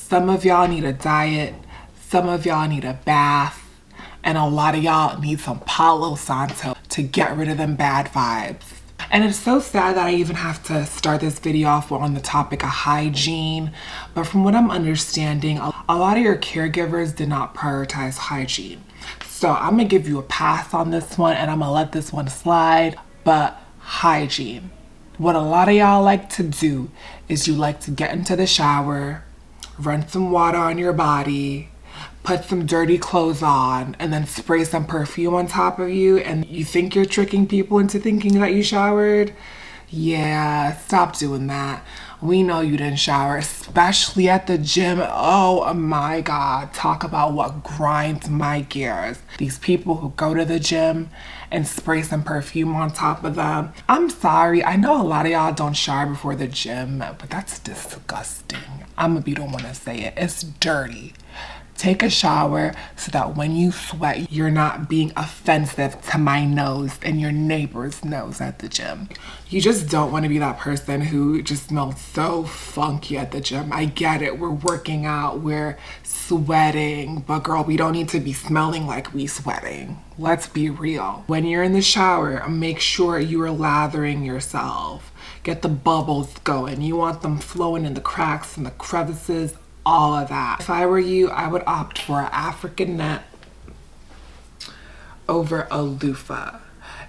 Some of y'all need a diet, some of y'all need a bath, and a lot of y'all need some Palo Santo to get rid of them bad vibes. And it's so sad that I even have to start this video off on the topic of hygiene, but from what I'm understanding, a lot of your caregivers did not prioritize hygiene. So I'm gonna give you a pass on this one and I'm gonna let this one slide, but hygiene. What a lot of y'all like to do is you like to get into the shower, run some water on your body, put some dirty clothes on, and then spray some perfume on top of you, and you think you're tricking people into thinking that you showered? Yeah, stop doing that. We know you didn't shower, especially at the gym. Oh my God, talk about what grinds my gears. These people who go to the gym and spray some perfume on top of them. I'm sorry, I know a lot of y'all don't shower before the gym, but that's disgusting. I'm gonna be the one to say it. It's dirty. Take a shower so that when you sweat, you're not being offensive to my nose and your neighbor's nose at the gym. You just don't want to be that person who just smells so funky at the gym. I get it. We're working out, we're sweating, but girl, we don't need to be smelling like we sweating. Let's be real. When you're in the shower, make sure you are lathering yourself. Get the bubbles going. You want them flowing in the cracks and the crevices, all of that. If I were you, I would opt for an African net over a loofah.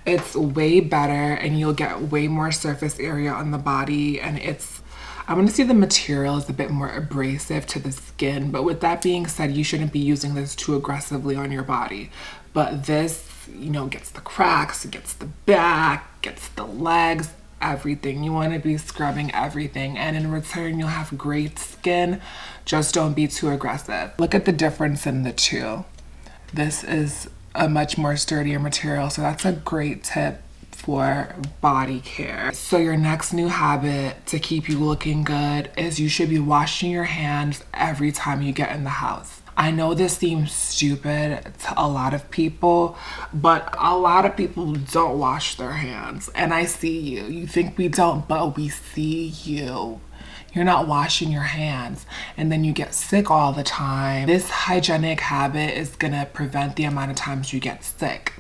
It's way better and you'll get way more surface area on the body, and I'm gonna say the material is a bit more abrasive to the skin, but with that being said, you shouldn't be using this too aggressively on your body. But this, gets the cracks, it gets the back, gets the legs, everything. You want to be scrubbing everything, and in return you'll have great skin. Just don't be too aggressive. Look at the difference in the two. This is a much more sturdier material, so that's a great tip for body care. So your next new habit to keep you looking good is you should be washing your hands every time you get in the house. I know this seems stupid to a lot of people, but a lot of people don't wash their hands, and I see you. You think we don't, but we see you. You're not washing your hands, and then you get sick all the time. This hygienic habit is gonna prevent the amount of times you get sick.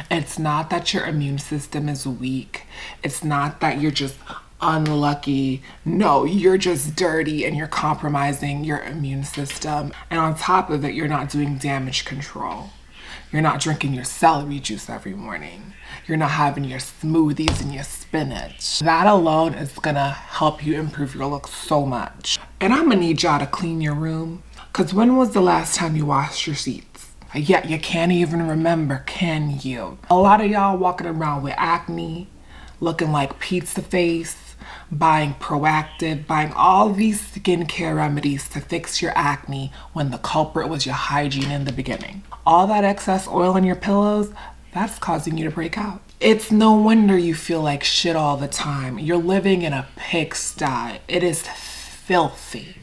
It's not that your immune system is weak. It's not that you're just unlucky. No, you're just dirty and you're compromising your immune system. And on top of it, you're not doing damage control. You're not drinking your celery juice every morning. You're not having your smoothies and your spinach. That alone is gonna help you improve your look so much. And I'm gonna need y'all to clean your room, because when was the last time you washed your sheets? Yet you can't even remember, can you? A lot of y'all walking around with acne, looking like pizza face, buying Proactive, buying all these skincare remedies to fix your acne when the culprit was your hygiene in the beginning. All that excess oil on your pillows, that's causing you to break out. It's no wonder you feel like shit all the time. You're living in a pigsty. It is filthy,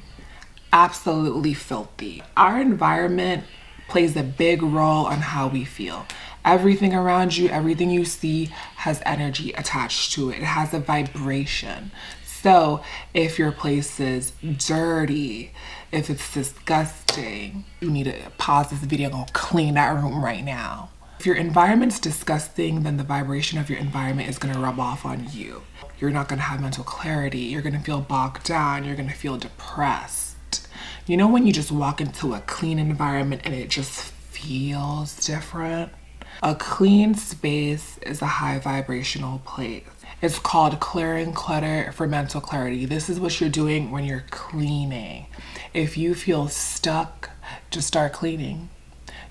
absolutely filthy. Our environment plays a big role on how we feel. Everything around you, everything you see has energy attached to it. It has a vibration. So if your place is dirty, if it's disgusting, you need to pause this video and go clean that room right now. If your environment's disgusting, then the vibration of your environment is gonna rub off on you. You're not gonna have mental clarity. You're gonna feel bogged down. You're gonna feel depressed. You know when you just walk into a clean environment and it just feels different? A clean space is a high vibrational place. It's called clearing clutter for mental clarity. This is what you're doing when you're cleaning. If you feel stuck, just start cleaning.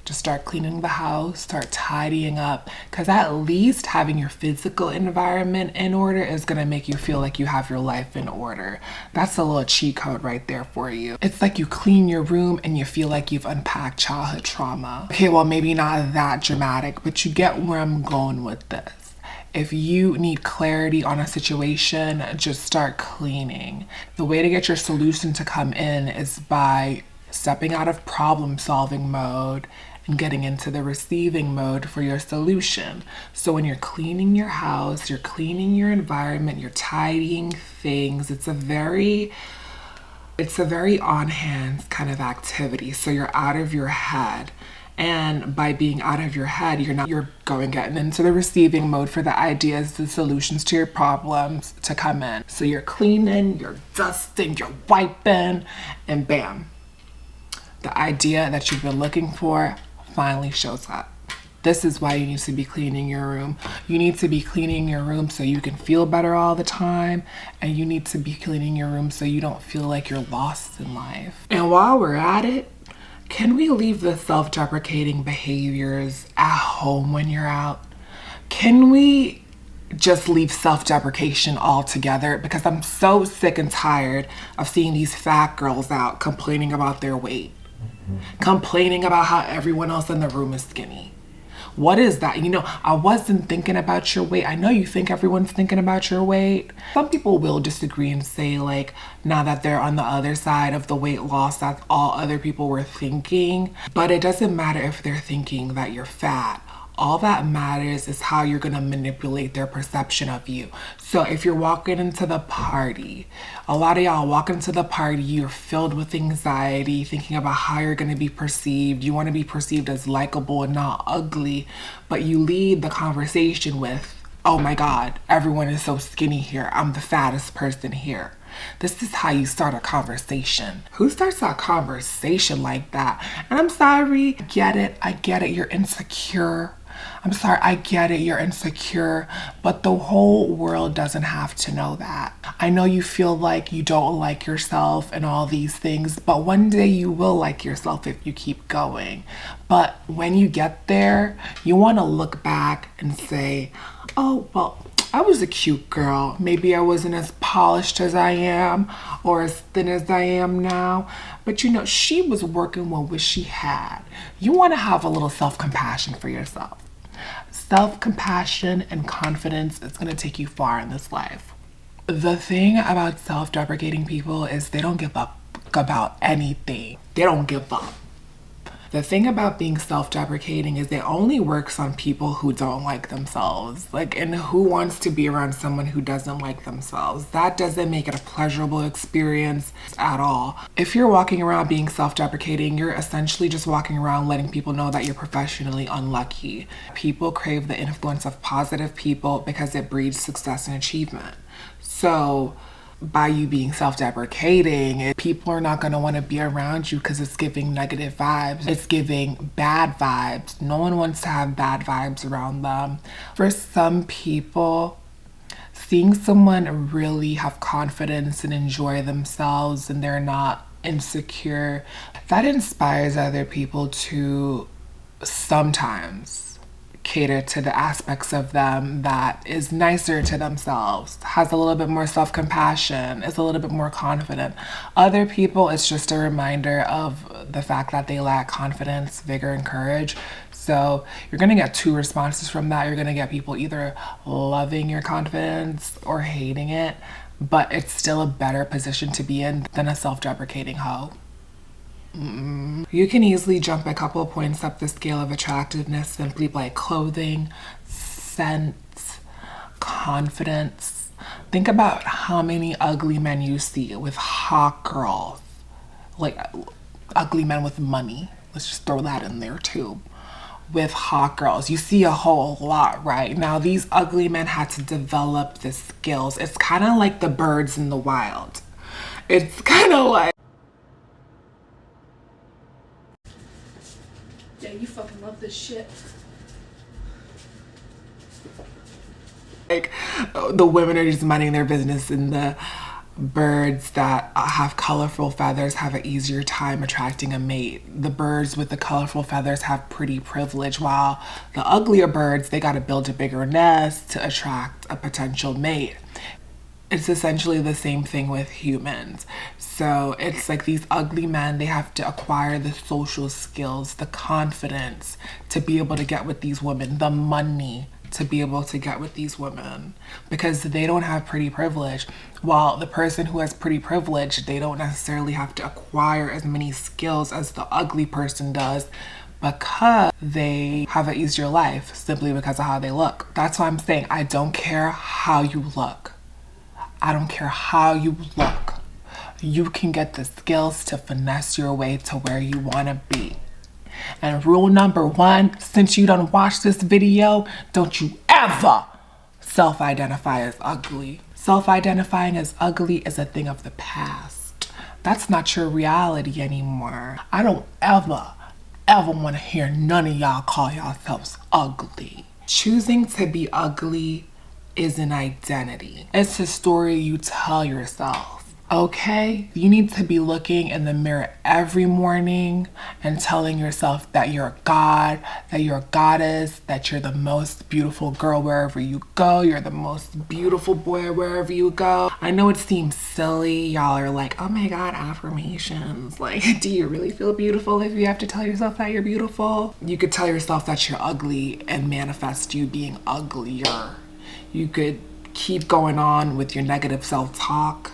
Just start cleaning the house, start tidying up, because at least having your physical environment in order is gonna make you feel like you have your life in order. That's a little cheat code right there for you. It's like you clean your room and you feel like you've unpacked childhood trauma. Okay, well, maybe not that dramatic, but you get where I'm going with this. If you need clarity on a situation, just start cleaning. The way to get your solution to come in is by stepping out of problem-solving mode and getting into the receiving mode for your solution. So when you're cleaning your house, you're cleaning your environment, you're tidying things, it's a very It's a very on-hands kind of activity. So you're out of your head. And by being out of your head, you're getting into the receiving mode for the ideas, the solutions to your problems to come in. So you're cleaning, you're dusting, you're wiping, and bam. The idea that you've been looking for finally shows up. This is why you need to be cleaning your room. You need to be cleaning your room so you can feel better all the time. And you need to be cleaning your room so you don't feel like you're lost in life. And while we're at it, can we leave the self-deprecating behaviors at home when you're out? Can we just leave self-deprecation altogether? Because I'm so sick and tired of seeing these fat girls out complaining about their weight. Complaining about how everyone else in the room is skinny. What is that? You know, I wasn't thinking about your weight. I know you think everyone's thinking about your weight. Some people will disagree and say, like, now that they're on the other side of the weight loss, that's all other people were thinking. But it doesn't matter if they're thinking that you're fat. All that matters is how you're gonna manipulate their perception of you. So if you're walking into the party, a lot of y'all walking into the party, you're filled with anxiety, thinking about how you're gonna be perceived. You wanna be perceived as likable and not ugly, but you lead the conversation with, oh my God, everyone is so skinny here. I'm the fattest person here. This is how you start a conversation. Who starts a conversation like that? And I'm sorry, I get it, you're insecure. I'm sorry, I get it, you're insecure, but the whole world doesn't have to know that. I know you feel like you don't like yourself and all these things, but one day you will like yourself if you keep going. But when you get there, you want to look back and say, oh, well, I was a cute girl. Maybe I wasn't as polished as I am or as thin as I am now. But you know, she was working with what she had. You want to have a little self-compassion for yourself. Self-compassion and confidence is going to take you far in this life. The thing about self-deprecating people is they don't give up about anything. They don't give up. The thing about being self-deprecating is it only works on people who don't like themselves. And who wants to be around someone who doesn't like themselves? That doesn't make it a pleasurable experience at all. If you're walking around being self-deprecating, you're essentially just walking around letting people know that you're professionally unlucky. People crave the influence of positive people because it breeds success and achievement. So by you being self-deprecating, people are not going to want to be around you because it's giving negative vibes. It's giving bad vibes. No one wants to have bad vibes around them. For some people, seeing someone really have confidence and enjoy themselves and they're not insecure, that inspires other people to sometimes cater to the aspects of them that is nicer to themselves, has a little bit more self-compassion, is a little bit more confident. Other people, it's just a reminder of the fact that they lack confidence, vigor, and courage. So you're gonna get two responses from that. You're gonna get people either loving your confidence or hating it, but it's still a better position to be in than a self-deprecating hoe. You can easily jump a couple of points up the scale of attractiveness simply by clothing, scent, confidence. Think about how many ugly men you see with hot girls, like ugly men with money. Let's just throw that in there too. With hot girls, you see a whole lot, right? Now, these ugly men had to develop the skills. It's kind of like the birds in the wild. It's kind of like, yeah, you fucking love this shit. Like the women are just minding their business and the birds that have colorful feathers have an easier time attracting a mate. The birds with the colorful feathers have pretty privilege, while the uglier birds, they got to build a bigger nest to attract a potential mate. It's essentially the same thing with humans. So it's like these ugly men, they have to acquire the social skills, the confidence to be able to get with these women, the money to be able to get with these women, because they don't have pretty privilege. While the person who has pretty privilege, they don't necessarily have to acquire as many skills as the ugly person does, because they have an easier life simply because of how they look. That's why I'm saying I don't care how you look. I don't care how you look. you can get the skills to finesse your way to where you want to be. And rule number one, since you done watched this video, don't you ever self-identify as ugly. Self-identifying as ugly is a thing of the past. That's not your reality anymore. I don't ever want to hear none of y'all call yourselves ugly. Choosing to be ugly is an identity. It's a story you tell yourself. Okay? You need to be looking in the mirror every morning and telling yourself that you're a god, that you're a goddess, that you're the most beautiful girl wherever you go, you're the most beautiful boy wherever you go. I know it seems silly. Y'all are like, oh my God, affirmations. Like, do you really feel beautiful if you have to tell yourself that you're beautiful? You could tell yourself that you're ugly and manifest you being uglier. You could keep going on with your negative self-talk.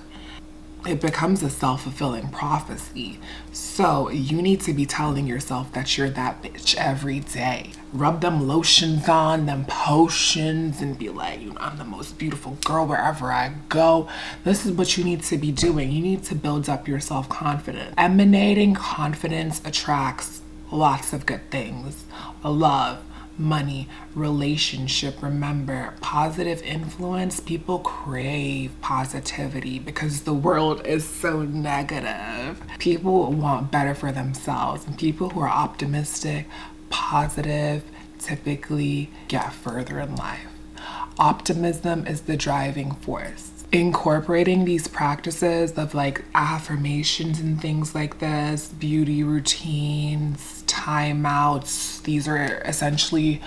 It becomes a self-fulfilling prophecy. So you need to be telling yourself that you're that bitch every day. Rub them lotions on, them potions, and be like, you know, I'm the most beautiful girl wherever I go. This is what you need to be doing. You need to build up your self-confidence. Emanating confidence attracts lots of good things. Love, money, relationship. Remember, positive influence, people crave positivity because the world is so negative. People want better for themselves, and people who are optimistic, positive, typically get further in life. Optimism is the driving force. Incorporating these practices of like affirmations and things like this, beauty routines, timeouts, these are essentially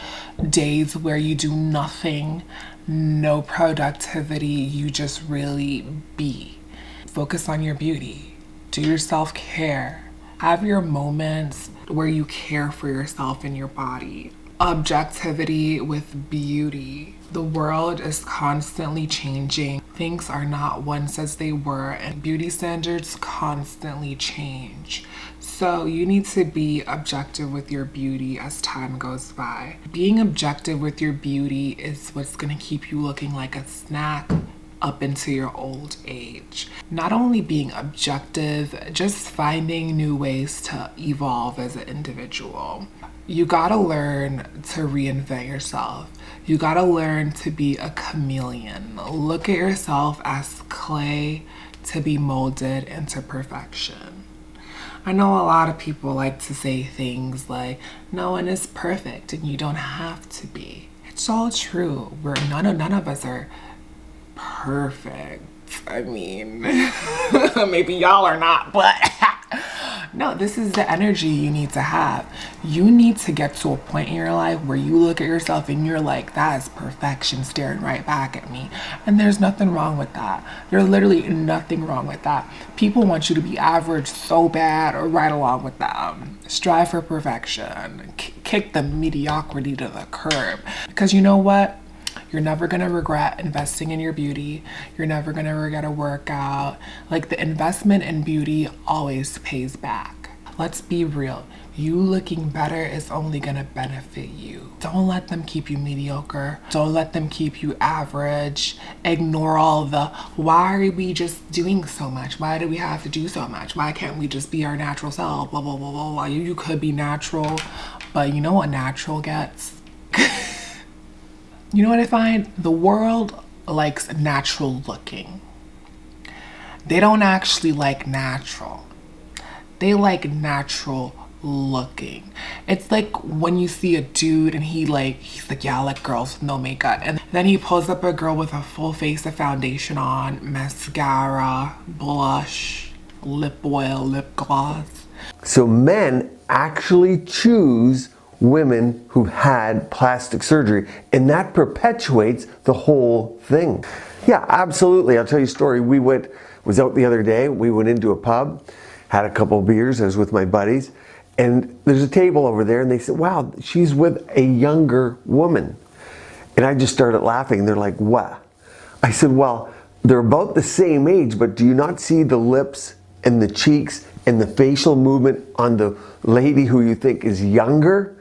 days where you do nothing, no productivity, you just really be. Focus on your beauty, do your self-care, have your moments where you care for yourself and your body. Objectivity with beauty. The world is constantly changing. Things are not once as they were, and beauty standards constantly change. So you need to be objective with your beauty as time goes by. Being objective with your beauty is what's gonna keep you looking like a snack up into your old age. Not only being objective, just finding new ways to evolve as an individual. You gotta learn to reinvent yourself. You gotta learn to be a chameleon. Look at yourself as clay to be molded into perfection. I know a lot of people like to say things like, no one is perfect and you don't have to be. It's all true. None of us are perfect. I mean, maybe y'all are not, but no, this is the energy you need to have. You need to get to a point in your life where you look at yourself and you're like, that is perfection staring right back at me. And there's nothing wrong with that. There's literally nothing wrong with that. People want you to be average so bad or right along with them. Strive for perfection. Kick the mediocrity to the curb. Because you know what? You're never gonna regret investing in your beauty. You're never gonna regret a workout. Like, the investment in beauty always pays back. Let's be real. You looking better is only gonna benefit you. Don't let them keep you mediocre. Don't let them keep you average. Ignore all the, why are we just doing so much? Why do we have to do so much? Why can't we just be our natural self? Blah, blah, blah, blah, blah. You could be natural, but you know what natural gets? You know what I find? The world likes natural looking. They don't actually like natural. They like natural looking. It's like when you see a dude and he's like, yeah, I like girls with no makeup. And then he pulls up a girl with a full face of foundation on, mascara, blush, lip oil, lip gloss. So men actually choose women who've had plastic surgery, and that perpetuates the whole thing. Yeah, absolutely. I'll tell you a story. Was out the other day, we went into a pub, had a couple of beers, I was with my buddies, and there's a table over there, and they said, wow, she's with a younger woman. And I just started laughing. They're like, what? I said, well, they're about the same age, but do you not see the lips and the cheeks and the facial movement on the lady who you think is younger?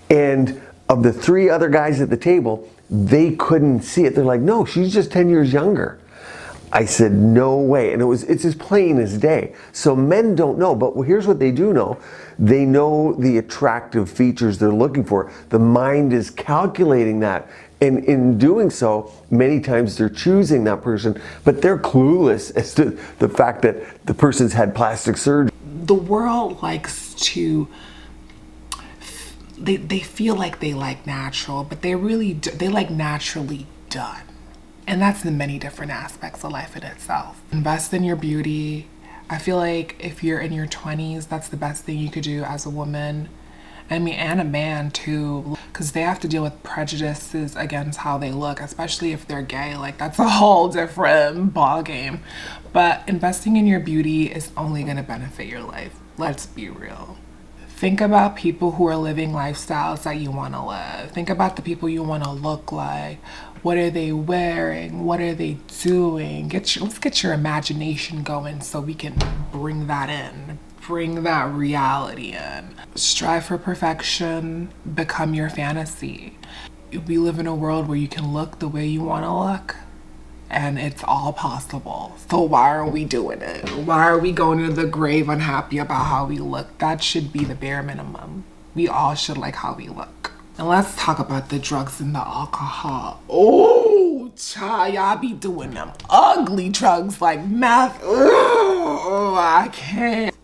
And of the three other guys at the table, they couldn't see it. They're like, no, she's just 10 years younger. I said, no way. And it's as plain as day. So men don't know, but here's what they do know. They know the attractive features they're looking for. The mind is calculating that. And in doing so, many times they're choosing that person, but they're clueless as to the fact that the person's had plastic surgery. The world likes to, they feel like they like natural, but they really do, they like naturally done. And that's in many different aspects of life in itself. Invest in your beauty. I feel like if you're in your 20s, that's the best thing you could do as a woman. I mean, and a man too, because they have to deal with prejudices against how they look, especially if they're gay. Like, that's a whole different ball game. But investing in your beauty is only going to benefit your life. Let's be real. Think about people who are living lifestyles that you want to live. Think about the people you want to look like. What are they wearing? What are they doing? Let's get your imagination going so we can bring that in. Bring that reality in. Strive for perfection. Become your fantasy. We live in a world where you can look the way you want to look. And it's all possible. So why are we doing it? Why are we going to the grave unhappy about how we look? That should be the bare minimum. We all should like how we look. And let's talk about the drugs and the alcohol. Oh, child, y'all be doing them ugly drugs like meth. Oh, I can't.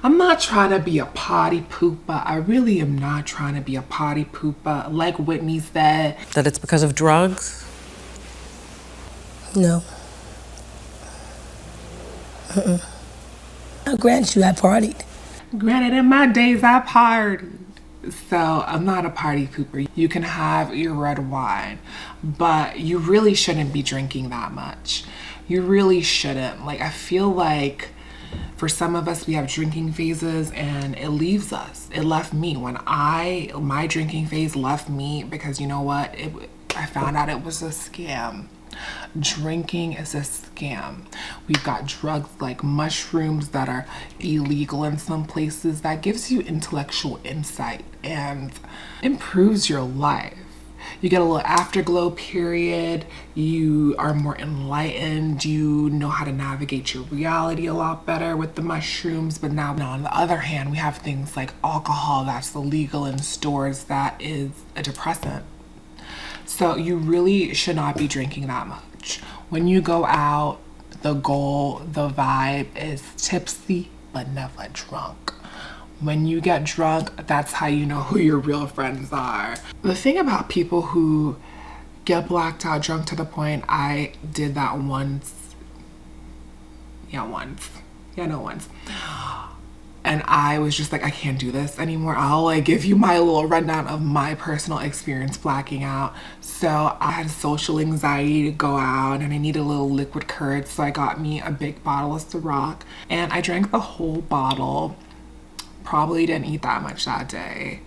I'm not trying to be a party pooper. I really am not trying to be a party pooper. Like Whitney said. That it's because of drugs? No. Now, granted, I partied. Granted, in my days, I partied. So I'm not a party pooper. You can have your red wine, but you really shouldn't be drinking that much. You really shouldn't. Like, I feel like for some of us, we have drinking phases and it leaves us. It left me when my drinking phase left me because you know what? I found out it was a scam. Drinking is a scam. We've got drugs like mushrooms that are illegal in some places that gives you intellectual insight and improves your life. You get a little afterglow period. You are more enlightened. You know how to navigate your reality a lot better with the mushrooms. But now on the other hand, we have things like alcohol that's illegal in stores that is a depressant. So you really should not be drinking that much. When you go out, the goal, the vibe is tipsy, but never drunk. When you get drunk, that's how you know who your real friends are. The thing about people who get blacked out drunk to the point, I did that once. Once. And I was just like, I can't do this anymore. I'll like give you my little rundown of my personal experience blacking out. So I had social anxiety to go out and I needed a little liquid courage. So I got me a big bottle of Ciroc and I drank the whole bottle. Probably didn't eat that much that day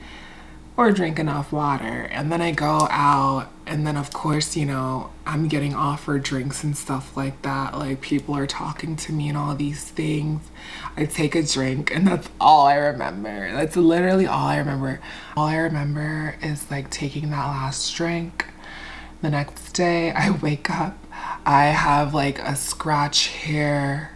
or drink enough water. And then I go out and then of course, you know, I'm getting offered drinks and stuff like that. Like people are talking to me and all these things. I take a drink and that's all I remember. That's literally all I remember. All I remember is like taking that last drink. The next day I wake up, I have like a scratch hair.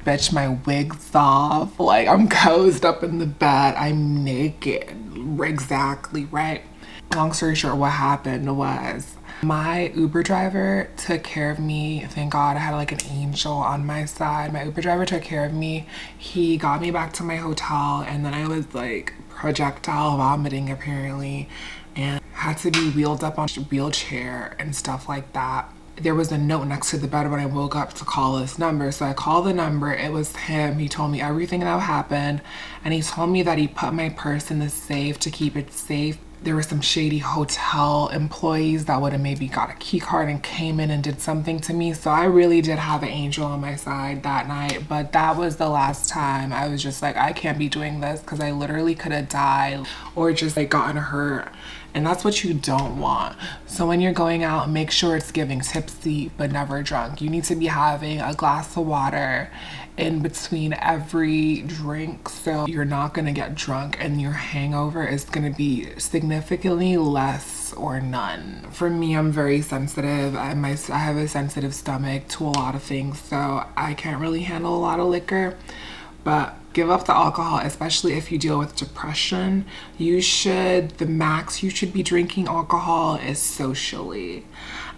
Bitch, my wig's off. Like I'm cozy up in the bed. I'm naked. Exactly, right? Long story short, what happened was my Uber driver took care of me. Thank God I had like an angel on my side. My Uber driver took care of me. He got me back to my hotel and then I was like projectile vomiting apparently and had to be wheeled up on a wheelchair and stuff like that. There was a note next to the bed when I woke up to call this number. So I called the number, it was him. He told me everything that happened. And he told me that he put my purse in the safe to keep it safe. There were some shady hotel employees that would have maybe got a key card and came in and did something to me. So I really did have an angel on my side that night. But that was the last time I was just like, I can't be doing this because I literally could have died or just like gotten hurt. And that's what you don't want. So when you're going out, make sure it's giving tipsy but never drunk. You need to be having a glass of water in between every drink, so you're not gonna get drunk and your hangover is gonna be significantly less or none. For me, I'm very sensitive. I have a sensitive stomach to a lot of things, so I can't really handle a lot of liquor. But give up the alcohol, especially if you deal with depression. The max you should be drinking alcohol is socially.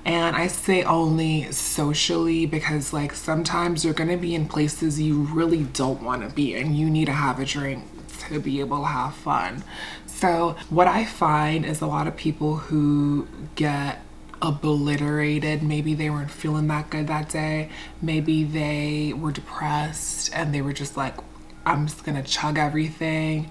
And I say only socially because like sometimes you're gonna be in places you really don't want to be and you need to have a drink to be able to have fun. So what I find is a lot of people who get obliterated, maybe they weren't feeling that good that day, maybe they were depressed and they were just like, I'm just gonna chug everything.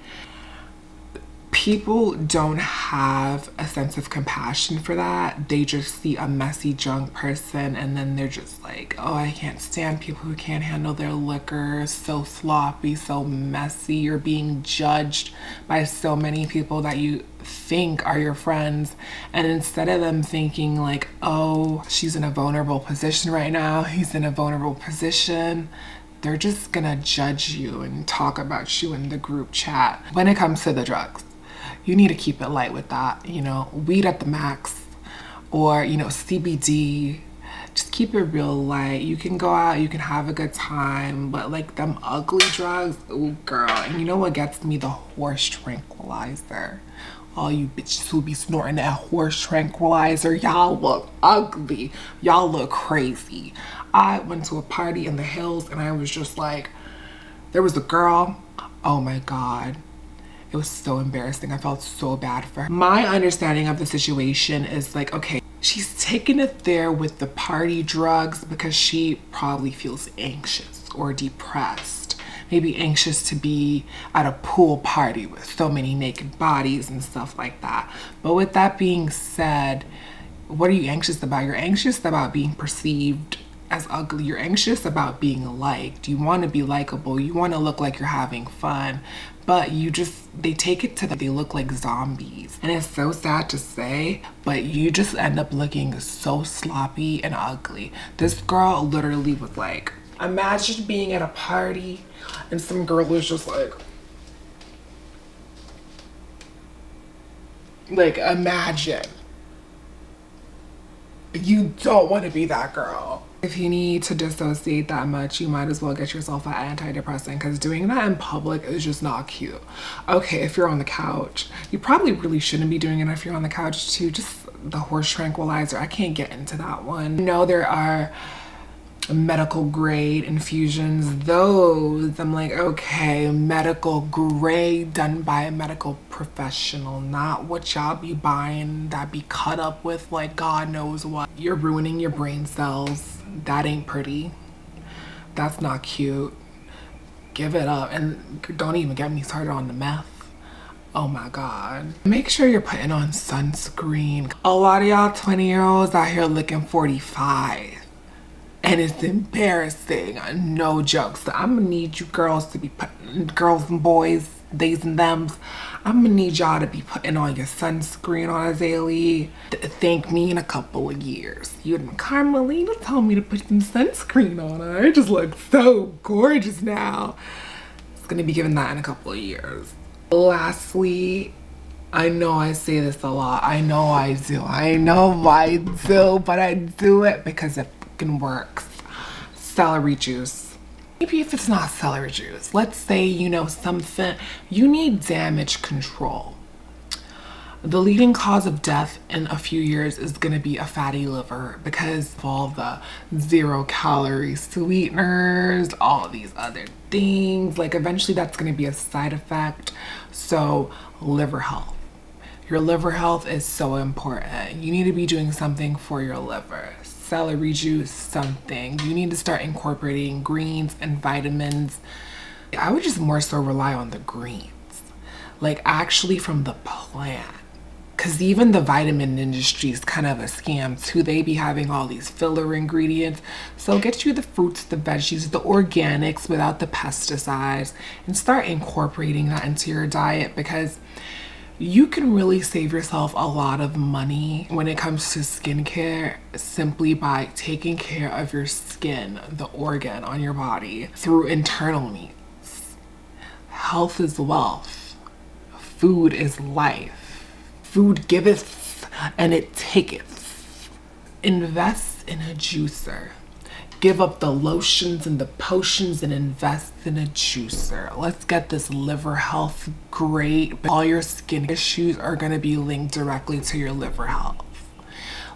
People don't have a sense of compassion for that. They just see a messy drunk person and then they're just like, oh, I can't stand people who can't handle their liquor, so sloppy, so messy. You're being judged by so many people that you think are your friends, and instead of them thinking like, oh, she's in a vulnerable position right now, he's in a vulnerable position, they're just gonna judge you and talk about you in the group chat. When it comes to the drugs, you need to keep it light with that, you know, weed at the max, or, you know, CBD. Just keep it real light. You can go out, you can have a good time, but like them ugly drugs, ooh girl. And you know what gets me? The horse tranquilizer. All you bitches who be snorting that horse tranquilizer, y'all look ugly. Y'all look crazy. I went to a party in the hills and I was just like, there was a girl, oh my God. It was so embarrassing. I felt so bad for her. My understanding of the situation is like, okay, she's taking it there with the party drugs because she probably feels anxious or depressed. Maybe anxious to be at a pool party with so many naked bodies and stuff like that. But with that being said, what are you anxious about? You're anxious about being perceived as ugly. You're anxious about being liked. You want to be likable. You want to look like you're having fun. But they take it to they look like zombies. And it's so sad to say, but you just end up looking so sloppy and ugly. This girl literally was like, imagine being at a party and some girl was just like imagine. You don't want to be that girl. If you need to dissociate that much, you might as well get yourself an antidepressant, because doing that in public is just not cute. Okay, if you're on the couch, you probably really shouldn't be doing it if you're on the couch too. Just the horse tranquilizer, I can't get into that one. No, there are medical grade infusions. Those, I'm like, okay, medical grade done by a medical professional, not what y'all be buying that be cut up with like God knows what. You're ruining your brain cells. That ain't pretty. That's not cute. Give it up. And don't even get me started on the meth. Oh my God. Make sure you're putting on sunscreen. A lot of y'all 20-year-olds out here looking 45. And it's embarrassing. No jokes. So I'm gonna need you girls to be putting, girls and boys, theys and thems, I'm gonna need y'all to be putting on your sunscreen on a daily. Thank me in a couple of years. You and Carmelina told me to put some sunscreen on. I just look so gorgeous now. It's gonna be given that in a couple of years. Lastly, I know I say this a lot. I know I do, but I do it because it fucking works. Celery juice. Maybe if it's not celery juice, let's say, you know, something, you need damage control. The leading cause of death in a few years is going to be a fatty liver because of all the 0-calorie sweeteners, all these other things. Like eventually that's going to be a side effect. So liver health. Your liver health is so important. You need to be doing something for your liver. Celery juice, something. You need to start incorporating greens and vitamins. I would just more so rely on the greens, like actually from the plant. Because even the vitamin industry is kind of a scam too. They be having all these filler ingredients. So get you the fruits, the veggies, the organics without the pesticides, and start incorporating that into your diet, because You can really save yourself a lot of money when it comes to skincare simply by taking care of your skin, the organ on your body, through internal means. Health is wealth. Food is life. Food giveth and it taketh. Invest in a juicer. Give up the lotions and the potions and invest in a juicer. Let's get this liver health great. All your skin issues are going to be linked directly to your liver health.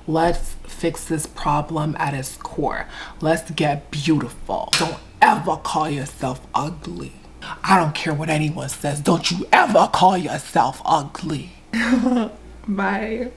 Let's fix this problem at its core. Let's get beautiful. Don't ever call yourself ugly. I don't care what anyone says. Don't you ever call yourself ugly. Bye.